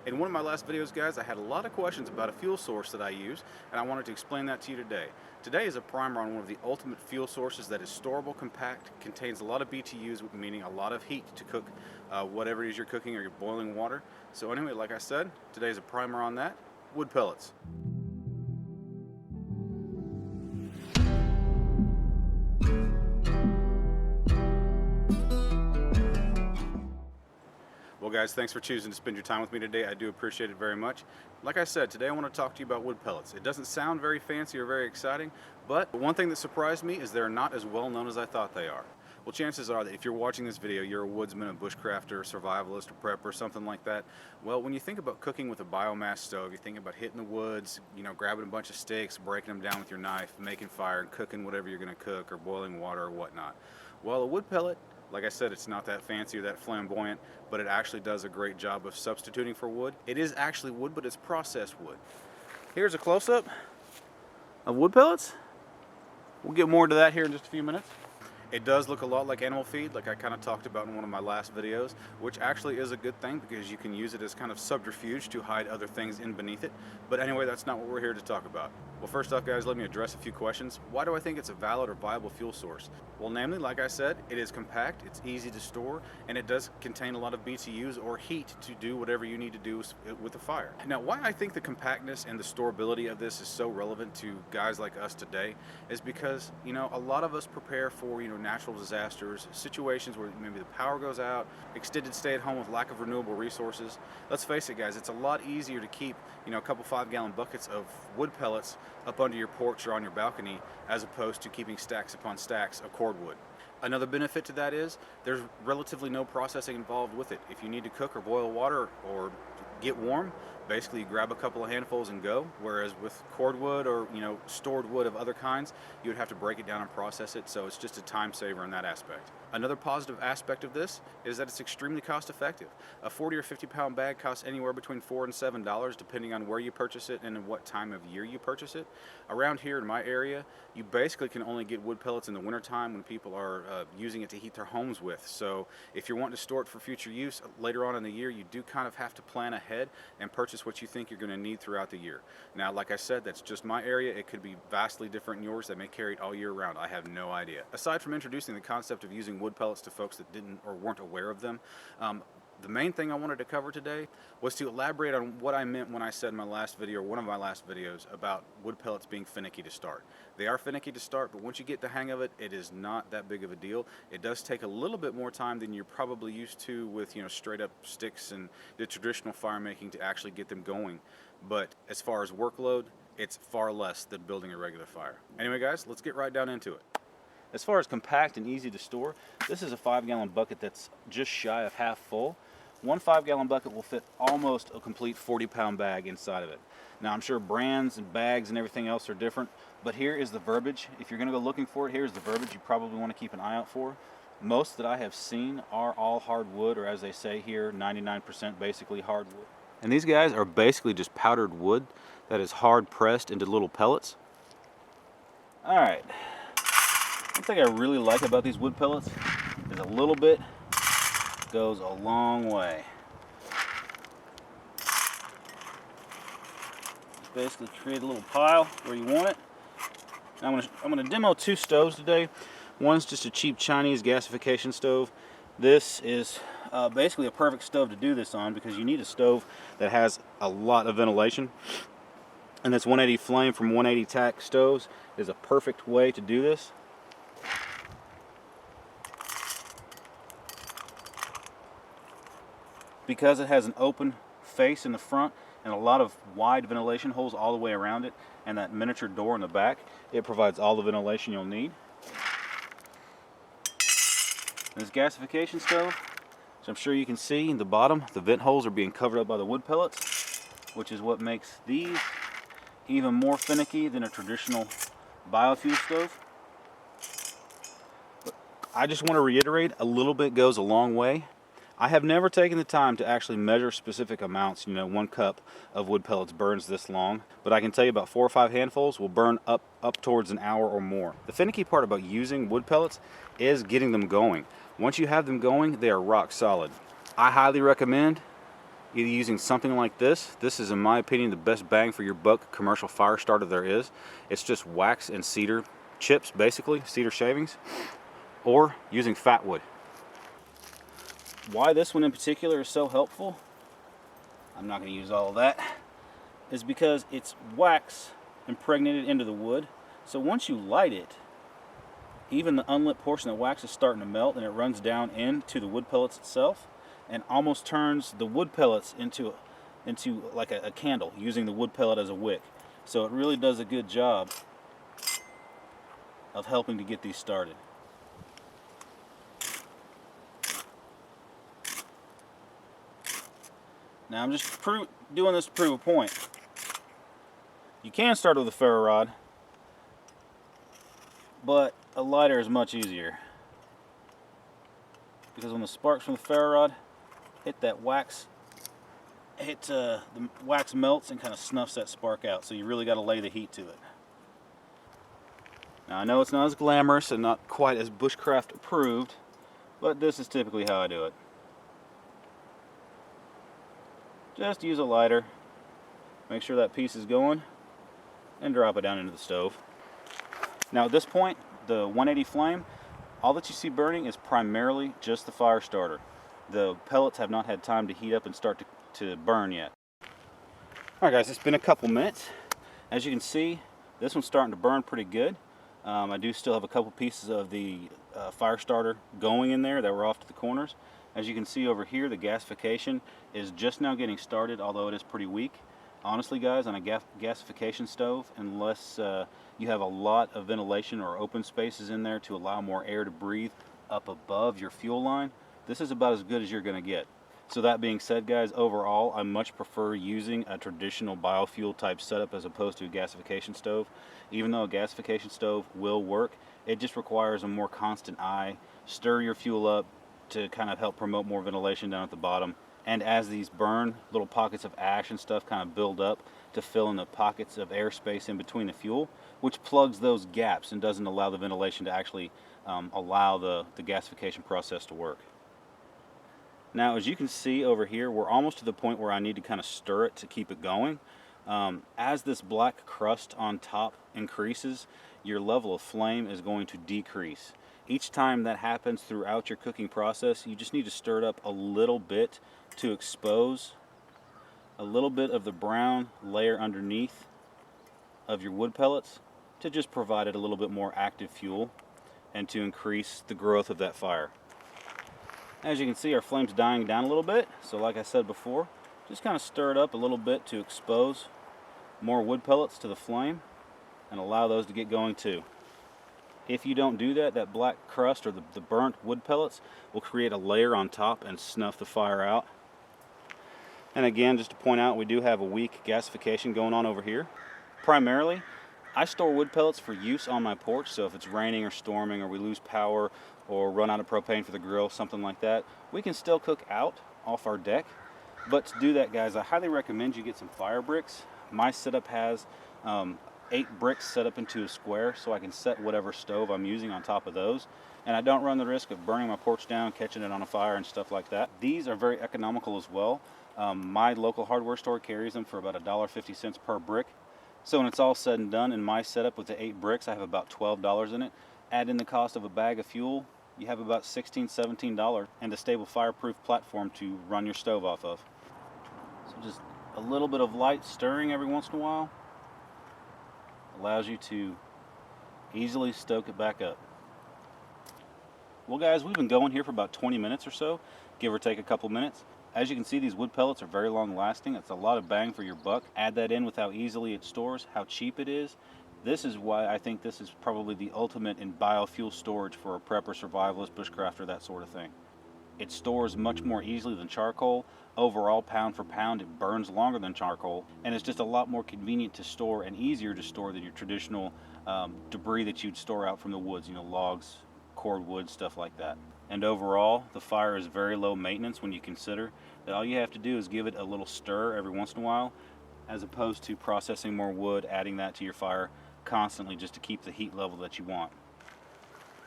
In one of my last videos, guys, I had a lot of questions about a fuel source that I use, and I wanted to explain that to you today. Today is a primer on one of the ultimate fuel sources that is storable, compact, contains a lot of BTUs, meaning a lot of heat to cook whatever it is you're cooking or you're boiling water. So anyway, like I said, today is a primer on that, wood pellets. Well guys, thanks for choosing to spend your time with me today. I do appreciate it very much. Like I said, today I want to talk to you about wood pellets. It doesn't sound very fancy or very exciting, but one thing that surprised me is they're not as well known as I thought they are. Well, chances are that if you're watching this video, you're a woodsman, a bushcrafter, a survivalist, a prepper, something like that. Well, when you think about cooking with a biomass stove, you think about hitting the woods, grabbing a bunch of sticks, breaking them down with your knife, making fire, and cooking whatever you're going to cook, or boiling water or whatnot. Well, a wood pellet, like I said, it's not that fancy or that flamboyant, but it actually does a great job of substituting for wood. It is actually wood, but it's processed wood. Here's a close-up of wood pellets. We'll get more into that here in just a few minutes. It does look a lot like animal feed, like I kind of talked about in one of my last videos, which actually is a good thing because you can use it as kind of subterfuge to hide other things in beneath it. But anyway, that's not what we're here to talk about. Well, first off, guys, let me address a few questions. Why do I think it's a valid or viable fuel source? Well, namely, like I said, it is compact, it's easy to store, and it does contain a lot of BTUs or heat to do whatever you need to do with the fire. Now, why I think the compactness and the storability of this is so relevant to guys like us today is because, a lot of us prepare for, natural disasters, situations where maybe the power goes out, extended stay at home with lack of renewable resources. Let's face it, guys, it's a lot easier to keep, a couple 5-gallon buckets of wood pellets up under your porch or on your balcony as opposed to keeping stacks upon stacks of cordwood. Another benefit to that is there's relatively no processing involved with it. If you need to cook or boil water or get warm, basically you grab a couple of handfuls and go, whereas with cordwood or stored wood of other kinds, you would have to break it down and process it, so it's just a time saver in that aspect. Another positive aspect of this is that it's extremely cost effective. A 40 or 50 pound bag costs anywhere between $4 and $7 depending on where you purchase it and in what time of year you purchase it. Around here in my area, you basically can only get wood pellets in the wintertime when people are using it to heat their homes with. So if you're wanting to store it for future use later on in the year, you do kind of have to plan ahead and purchase what you think you're going to need throughout the year. Now, like I said, that's just my area. It could be vastly different in yours. They may carry it all year round. I have no idea. Aside from introducing the concept of using wood pellets to folks that didn't or weren't aware of them, the main thing I wanted to cover today was to elaborate on what I meant when I said in my last video, or one of my last videos, about wood pellets being finicky to start. They are finicky to start, but once you get the hang of it, it is not that big of a deal. It does take a little bit more time than you're probably used to with, straight up sticks and the traditional fire making to actually get them going. But as far as workload, it's far less than building a regular fire. Anyway, guys, let's get right down into it. As far as compact and easy to store, this is a 5-gallon bucket that's just shy of half full. One 5-gallon bucket will fit almost a complete 40-pound bag inside of it. Now, I'm sure brands and bags and everything else are different, but here is the verbiage. If you're going to go looking for it, here's the verbiage you probably want to keep an eye out for. Most that I have seen are all hardwood, or as they say here, 99% basically hardwood. And these guys are basically just powdered wood that is hard pressed into little pellets. All right. One thing I really like about these wood pellets is a little bit goes a long way. Just basically create a little pile where you want it. Now I'm gonna demo 2 stoves today. One's just a cheap Chinese gasification stove. This is basically a perfect stove to do this on because you need a stove that has a lot of ventilation. And this 180 flame from 180 tack stoves is a perfect way to do this. Because it has an open face in the front and a lot of wide ventilation holes all the way around it and that miniature door in the back, it provides all the ventilation you'll need. This gasification stove, so I'm sure you can see in the bottom, the vent holes are being covered up by the wood pellets, which is what makes these even more finicky than a traditional biofuel stove. But I just want to reiterate, a little bit goes a long way. I have never taken the time to actually measure specific amounts. 1 cup of wood pellets burns this long, but I can tell you about 4 or 5 handfuls will burn up towards an hour or more. The finicky part about using wood pellets is getting them going. Once you have them going, they are rock solid. I highly recommend either using something like this. This is, in my opinion, the best bang for your buck commercial fire starter there is. It's just wax and cedar chips, basically, cedar shavings, or using fat wood. Why this one in particular is so helpful, I'm not going to use all of that, is because it's wax impregnated into the wood. So once you light it, even the unlit portion of the wax is starting to melt, and it runs down into the wood pellets itself and almost turns the wood pellets into like a candle, using the wood pellet as a wick. So it really does a good job of helping to get these started. Now I'm just doing this to prove a point. You can start with a ferro rod, but a lighter is much easier, because when the sparks from the ferro rod hit that wax, the wax melts and kind of snuffs that spark out. So you really got to lay the heat to it. Now I know it's not as glamorous and not quite as bushcraft approved, but this is typically how I do it. Just use a lighter, make sure that piece is going, and drop it down into the stove. Now at this point, the 180 flame, all that you see burning is primarily just the fire starter. The pellets have not had time to heat up and start to burn yet. Alright guys, it's been a couple minutes. As you can see, this one's starting to burn pretty good. I do still have a couple pieces of the fire starter going in there that were off to the corners. As you can see over here, the gasification is just now getting started, although it is pretty weak. Honestly guys, on a gasification stove, unless you have a lot of ventilation or open spaces in there to allow more air to breathe up above your fuel line, this is about as good as you're going to get. So that being said guys, overall I much prefer using a traditional biofuel type setup as opposed to a gasification stove. Even though a gasification stove will work, it just requires a more constant eye. Stir your fuel up to kind of help promote more ventilation down at the bottom. And as these burn, little pockets of ash and stuff kind of build up to fill in the pockets of airspace in between the fuel, which plugs those gaps and doesn't allow the ventilation to actually allow the gasification process to work. Now as you can see over here, we're almost to the point where I need to kind of stir it to keep it going. As this black crust on top increases, your level of flame is going to decrease. Each time that happens throughout your cooking process, you just need to stir it up a little bit to expose a little bit of the brown layer underneath of your wood pellets to just provide it a little bit more active fuel and to increase the growth of that fire. As you can see, our flame's dying down a little bit, so like I said before, just kind of stir it up a little bit to expose more wood pellets to the flame and allow those to get going too. If you don't do that, that black crust or the burnt wood pellets will create a layer on top and snuff the fire out. And again, just to point out, we do have a weak gasification going on over here. Primarily, I store wood pellets for use on my porch, so if it's raining or storming or we lose power or run out of propane for the grill, something like that, we can still cook out off our deck. But to do that, guys, I highly recommend you get some fire bricks. My setup has 8 bricks set up into a square, so I can set whatever stove I'm using on top of those, and I don't run the risk of burning my porch down, catching it on a fire and stuff like that. These are very economical as well. My local hardware store carries them for about $1.50 per brick. So when it's all said and done, in my setup with the 8 bricks, I have about $12 in it. Add in the cost of a bag of fuel, you have about $16, $17 and a stable fireproof platform to run your stove off of. So just a little bit of light stirring every once in a while allows you to easily stoke it back up. Well guys, we've been going here for about 20 minutes or so, give or take a couple minutes. As you can see, these wood pellets are very long lasting. It's a lot of bang for your buck. Add that in with how easily it stores, how cheap it is. This is why I think this is probably the ultimate in biofuel storage for a prepper, survivalist, bushcrafter, that sort of thing. It stores much more easily than charcoal. Overall, pound for pound, it burns longer than charcoal, and it's just a lot more convenient to store and easier to store than your traditional debris that you'd store out from the woods, you know, logs, cordwood, stuff like that. And overall, the fire is very low maintenance when you consider that all you have to do is give it a little stir every once in a while, as opposed to processing more wood, adding that to your fire constantly just to keep the heat level that you want.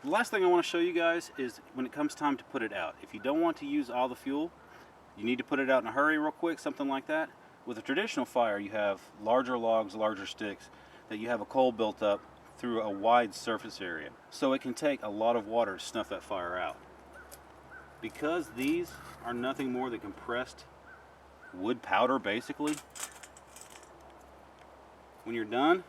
The last thing I want to show you guys is when it comes time to put it out. If you don't want to use all the fuel, You need to put it out in a hurry real quick, something like that. With a traditional fire, you have larger logs, larger sticks, that you have a coal built up through a wide surface area. So it can take a lot of water to snuff that fire out. Because these are nothing more than compressed wood powder, basically, when you're done,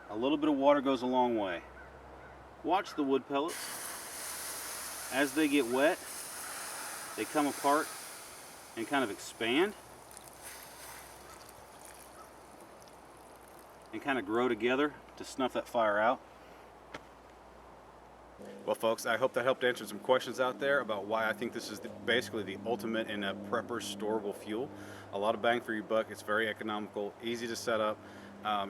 a little bit of water goes a long way. Watch the wood pellets. As they get wet, they come apart and kind of expand and kind of grow together to snuff that fire out. Well, folks, I hope that helped answer some questions out there about why I think this is basically the ultimate in a prepper storable fuel. A lot of bang for your buck. It's very economical, easy to set up.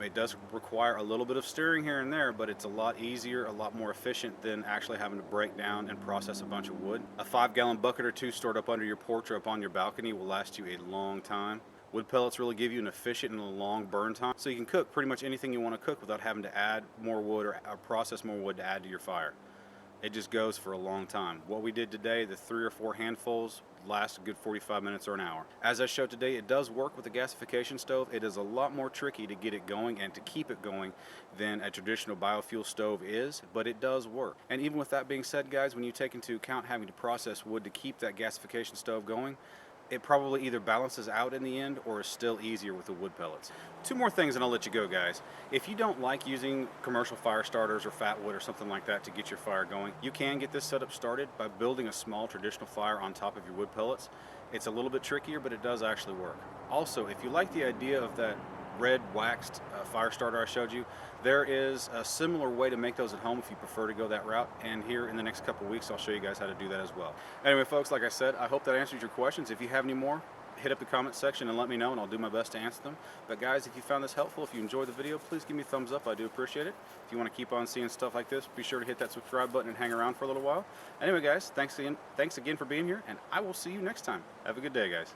It does require a little bit of steering here and there, but it's a lot easier, a lot more efficient than actually having to break down and process a bunch of wood. A 5-gallon bucket or two stored up under your porch or up on your balcony will last you a long time. Wood pellets really give you an efficient and a long burn time, so you can cook pretty much anything you want to cook without having to add more wood or process more wood to add to your fire. It just goes for a long time. What we did today, the 3 or 4 handfuls, last a good 45 minutes or an hour. As I showed today, it does work with the gasification stove. It is a lot more tricky to get it going and to keep it going than a traditional biofuel stove is, but it does work. And even with that being said, guys, when you take into account having to process wood to keep that gasification stove going, it probably either balances out in the end or is still easier with the wood pellets. 2 more things and I'll let you go, guys. If you don't like using commercial fire starters or fat wood or something like that to get your fire going, you can get this setup started by building a small traditional fire on top of your wood pellets. It's a little bit trickier, but it does actually work. Also, if you like the idea of that red waxed fire starter I showed you, there is a similar way to make those at home if you prefer to go that route, and here in the next couple weeks I'll show you guys how to do that as well. Anyway, folks, like I said, I hope that answers your questions. If you have any more, hit up the comment section and let me know, and I'll do my best to answer them. But guys, if you found this helpful, if you enjoyed the video, please give me a thumbs up. I do appreciate it. If you want to keep on seeing stuff like this, be sure to hit that subscribe button and hang around for a little while. Anyway, guys, thanks again for being here, and I will see you next time. Have a good day, guys.